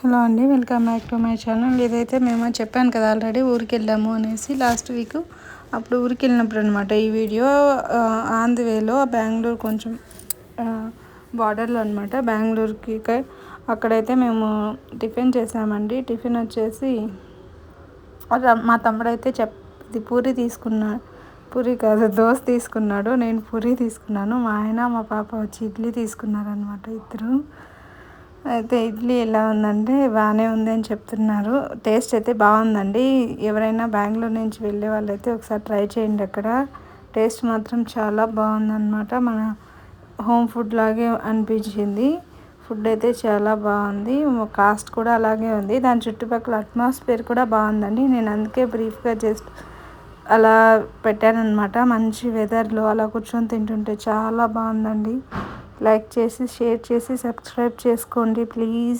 Hello అండి, welcome back to my channel. ఇదైతే మేము చెప్పాను కదా ఆల్రెడీ ఊరికి వెళ్ళాము అనేసి లాస్ట్ వీక్. అప్పుడు ఊరికి వెళ్ళినప్పుడు అనమాట ఈ వీడియో. ఆన్ ది వేలో బెంగళూరు కొంచెం బార్డర్లో అనమాట బెంగళూరుకి. అక్కడైతే మేము టిఫిన్ చేసామండి. టిఫిన్ వచ్చేసి మా తమ్ముడైతే పూరి తీసుకున్నాడు. పూరి కాదు, దోశ తీసుకున్నాడు. నేను పూరి తీసుకున్నాను. మా ఆయన మా పాప వచ్చి ఇడ్లీ తీసుకున్నారనమాట ఇద్దరు. అయితే ఇడ్లీ ఎలా ఉందంటే బాగానే ఉంది అని చెప్తున్నారు. టేస్ట్ అయితే బాగుందండి. ఎవరైనా బెంగళూరు నుంచి వెళ్ళే వాళ్ళైతే ఒకసారి ట్రై చేయండి. అక్కడ టేస్ట్ మాత్రం చాలా బాగుందన్నమాట. మన హోమ్ ఫుడ్ లాగే అనిపించింది. ఫుడ్ అయితే చాలా బాగుంది. కాస్ట్ కూడా అలాగే ఉంది. దాని చుట్టుపక్కల అట్మాస్ఫియర్ కూడా బాగుందండి. నేను అందుకే బ్రీఫ్గా జస్ట్ అలా పెట్టానన్నమాట. మంచి వెదర్లో అలా కూర్చొని తింటుంటే చాలా బాగుందండి. లైక్ చేసి, షేర్ చేసి, సబ్స్క్రైబ్ చేసుకోండి ప్లీజ్.